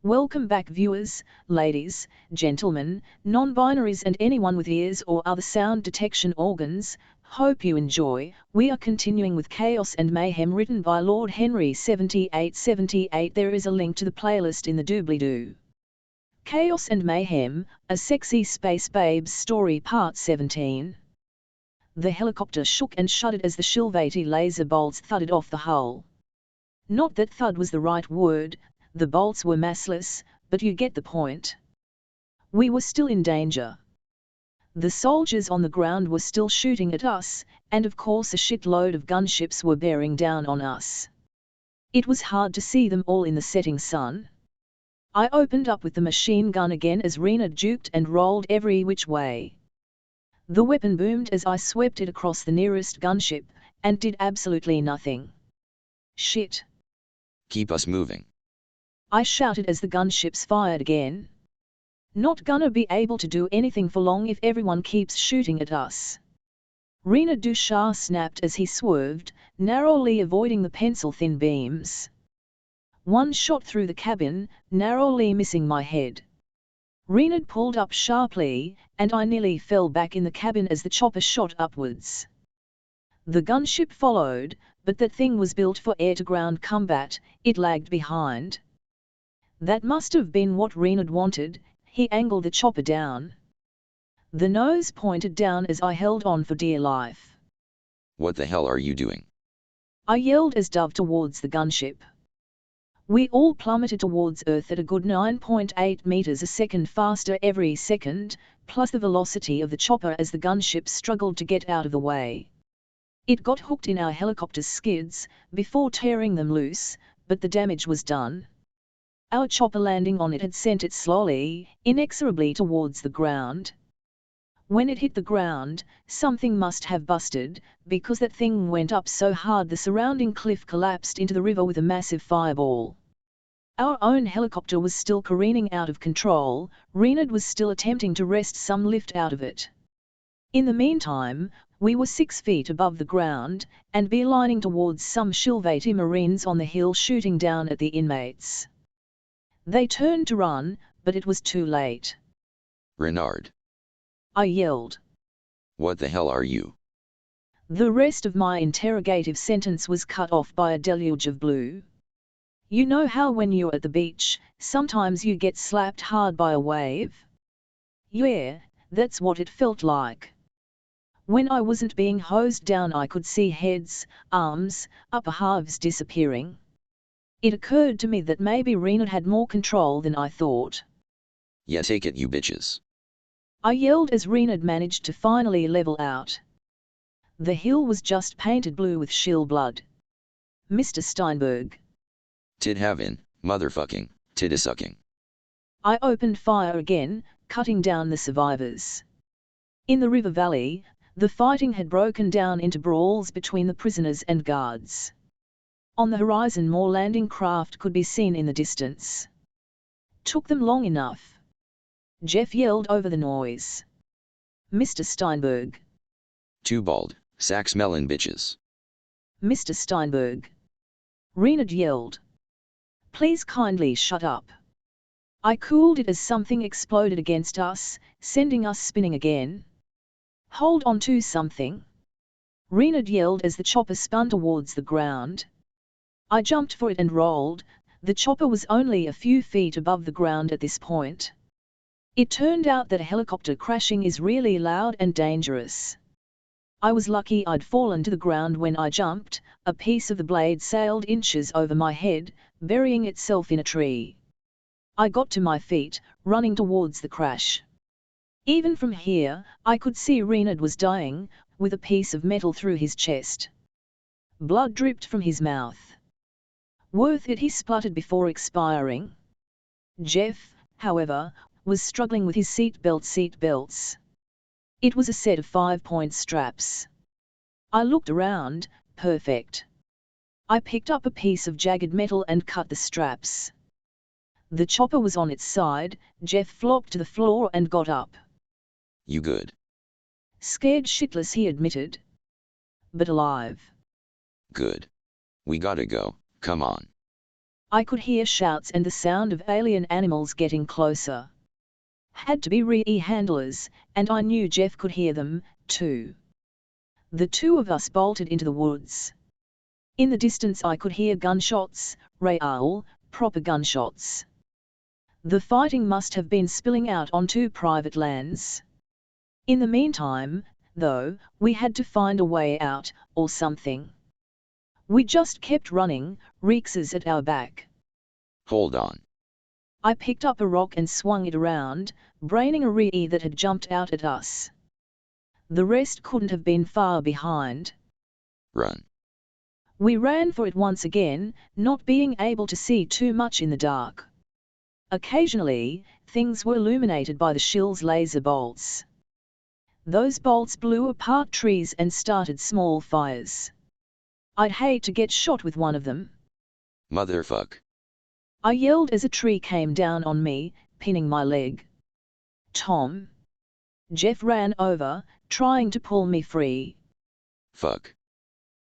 Welcome back viewers, ladies, gentlemen, non-binaries and anyone with ears or other sound detection organs. Hope you enjoy. We are continuing with Chaos and Mayhem written by Lord Henry 7878. There is a link to the playlist in the doobly-doo. Chaos and Mayhem, a sexy space babes story part 17. The helicopter shook and shuddered as the Shilvati laser bolts thudded off the hull. Not that thud was the right word. The bolts were massless, but you get the point. We were still in danger. The soldiers on the ground were still shooting at us, and of course a shitload of gunships were bearing down on us. It was hard to see them all in the setting sun. I opened up with the machine gun again as Rena juked and rolled every which way. The weapon boomed as I swept it across the nearest gunship, and did absolutely nothing. Shit. Keep us moving, I shouted as the gunships fired again. Not gonna be able to do anything for long if everyone keeps shooting at us. Rena Dushar snapped as he swerved, narrowly avoiding the pencil-thin beams. One shot through the cabin, narrowly missing my head. Rena pulled up sharply, and I nearly fell back in the cabin as the chopper shot upwards. The gunship followed, but that thing was built for air-to-ground combat. It lagged behind. That must have been what Renard wanted. He angled the chopper down. The nose pointed down as I held on for dear life. what the hell are you doing? I yelled as dove towards the gunship. We all plummeted towards Earth at a good 9.8 meters a second faster every second, plus the velocity of the chopper as the gunship struggled to get out of the way. It got hooked in our helicopter's skids, before tearing them loose, but the damage was done. Our chopper landing on it had sent it slowly, inexorably towards the ground. When it hit the ground, something must have busted, because that thing went up so hard the surrounding cliff collapsed into the river with a massive fireball. Our own helicopter was still careening out of control. Renard was still attempting to wrest some lift out of it. In the meantime, we were 6 feet above the ground, and beelining towards some Shilvati Marines on the hill shooting down at the inmates. They turned to run, but it was too late. Renard, I yelled. what the hell are you? The rest of my interrogative sentence was cut off by a deluge of blue. You know how when you're at the beach, sometimes you get slapped hard by a wave? Yeah, that's what it felt like. When I wasn't being hosed down I could see heads, arms, upper halves disappearing. It occurred to me that maybe Renard had more control than I thought. Yeah, take it, you bitches. I yelled as Renard managed to finally level out. The hill was just painted blue with shill blood. Mr. Steinberg. Tid havin', motherfucking, tidda-sucking. I opened fire again, cutting down the survivors. In the river valley, the fighting had broken down into brawls between the prisoners and guards. On the horizon more landing craft could be seen in the distance. Took them long enough. Jeff yelled over the noise. Mr. Steinberg. Two bald, sack-smelling bitches. Mr. Steinberg. Renard yelled. Please kindly shut up. I cooled it as something exploded against us, sending us spinning again. Hold on to something. Renard yelled as the chopper spun towards the ground. I jumped for it and rolled. The chopper was only a few feet above the ground at this point. It turned out that a helicopter crashing is really loud and dangerous. I was lucky I'd fallen to the ground when I jumped. A piece of the blade sailed inches over my head, burying itself in a tree. I got to my feet, running towards the crash. Even from here, I could see Renard was dying, with a piece of metal through his chest. Blood dripped from his mouth. Worth it, he spluttered before expiring. Jeff, however, was struggling with his seatbelts. It was a set of 5-point straps. I looked around. Perfect. I picked up a piece of jagged metal and cut the straps. The chopper was on its side. Jeff flopped to the floor and got up. You good? Scared shitless, he admitted. But alive. Good. We gotta go, come on. I could hear shouts and the sound of alien animals getting closer. Had to be re-handlers, and I knew Jeff could hear them, too. The two of us bolted into the woods. In the distance I could hear gunshots, real, proper gunshots. The fighting must have been spilling out onto private lands. In the meantime, though, we had to find a way out, or something. We just kept running, Reexes at our back. Hold on. I picked up a rock and swung it around, braining a Ree that had jumped out at us. The rest couldn't have been far behind. Run. We ran for it once again, not being able to see too much in the dark. Occasionally, things were illuminated by the shill's laser bolts. Those bolts blew apart trees and started small fires. I'd hate to get shot with one of them. Motherfuck. I yelled as a tree came down on me, pinning my leg. Tom. Jeff ran over, trying to pull me free. Fuck.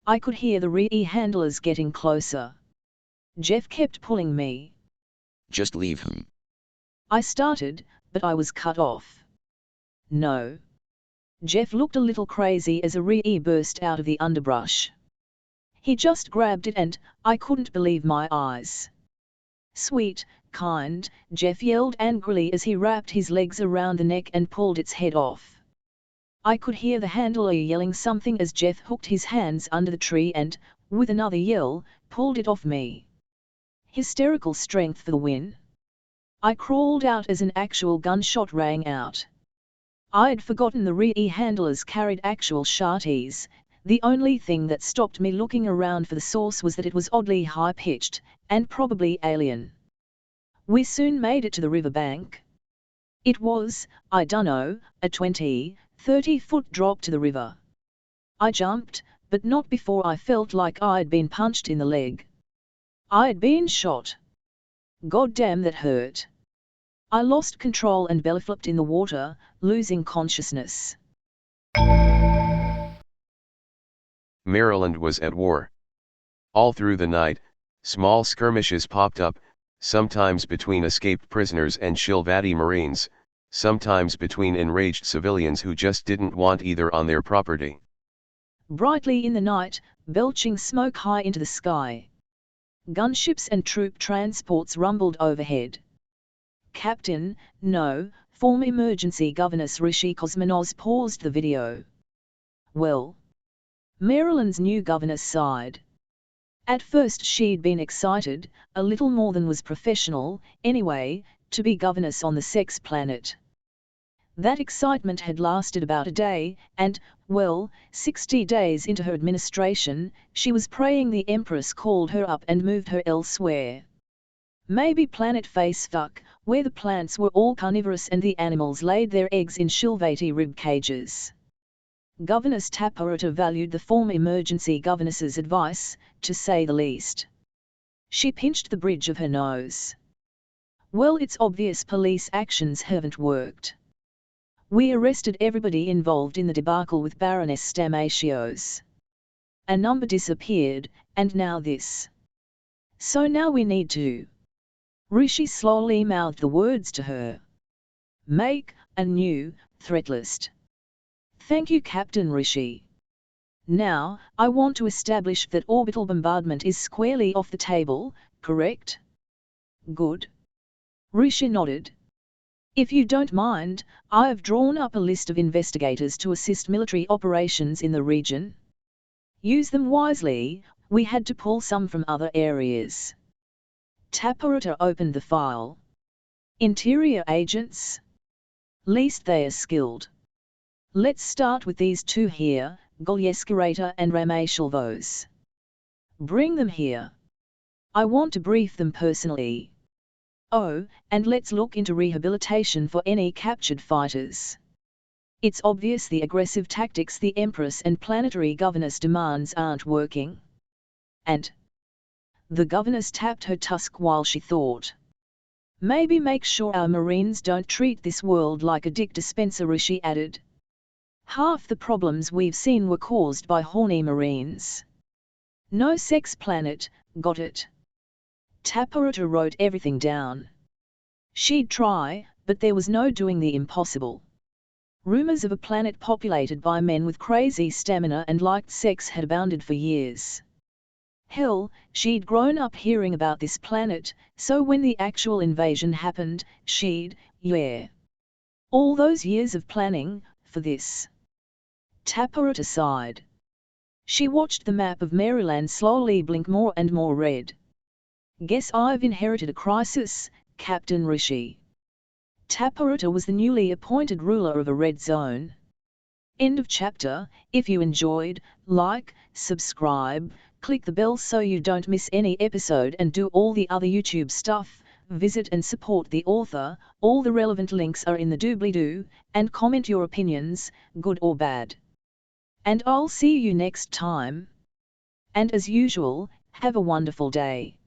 I could hear the re-handlers getting closer. Jeff kept pulling me. Just leave him. I started, but I was cut off. No. Jeff looked a little crazy as a Ree burst out of the underbrush. He just grabbed it and I couldn't believe my eyes. Sweet, kind, Jeff yelled angrily as he wrapped his legs around the neck and pulled its head off. I could hear the handler yelling something as Jeff hooked his hands under the tree and, with another yell, pulled it off me. Hysterical strength for the win. I crawled out as an actual gunshot rang out. I'd forgotten the re-handlers carried actual shotties. The only thing that stopped me looking around for the source was that it was oddly high-pitched, and probably alien. We soon made it to the riverbank. It was, I dunno, a 20-30-foot drop to the river. I jumped, but not before I felt like I'd been punched in the leg. I'd been shot. Goddamn, that hurt. I lost control and belly flipped in the water, losing consciousness. Maryland was at war. All through the night, small skirmishes popped up, sometimes between escaped prisoners and Shilvati Marines, sometimes between enraged civilians who just didn't want either on their property. Brightly in the night, belching smoke high into the sky. Gunships and troop transports rumbled overhead. Captain, no, former emergency governess Rishi Kosmanos paused the video. Well. Maryland's new governess sighed. At first she'd been excited, a little more than was professional, anyway, to be governess on the sex planet. That excitement had lasted about a day, and, well, 60 days into her administration, she was praying the Empress called her up and moved her elsewhere. Maybe planet Facefuck, where the plants were all carnivorous and the animals laid their eggs in Shilvati rib cages. Governess Tapurata valued the former emergency governess's advice, to say the least. She pinched the bridge of her nose. Well, it's obvious police actions haven't worked. We arrested everybody involved in the debacle with Baroness Stamatios. A number disappeared, and now this. So now we need to. Rishi slowly mouthed the words to her. Make a new threat list. Thank you, Captain Rishi. Now, I want to establish that orbital bombardment is squarely off the table, correct? Good. Rishi nodded. If you don't mind, I've drawn up a list of investigators to assist military operations in the region. Use them wisely, we had to pull some from other areas. Tapurata opened the file. Interior agents? Least they are skilled. Let's start with these two here, Golyeskarata and Rameshalvos. Bring them here. I want to brief them personally. Oh, and let's look into rehabilitation for any captured fighters. It's obvious the aggressive tactics the Empress and planetary governess demands aren't working. And the governess tapped her tusk while she thought. Maybe make sure our Marines don't treat this world like a dick dispenser, Rishi added. Half the problems we've seen were caused by horny Marines. No sex planet, got it? Taparuta wrote everything down. She'd try, but there was no doing the impossible. Rumors of a planet populated by men with crazy stamina and liked sex had abounded for years. Hell, she'd grown up hearing about this planet, so when the actual invasion happened, yeah. All those years of planning, for this. Taparuta sighed. She watched the map of Maryland slowly blink more and more red. Guess I've inherited a crisis, Captain Rishi. Taparuta was the newly appointed ruler of a red zone. End of chapter. If you enjoyed, like, subscribe, click the bell so you don't miss any episode and do all the other YouTube stuff. Visit and support the author, all the relevant links are in the doobly-doo, and comment your opinions, good or bad. And I'll see you next time. And as usual, have a wonderful day.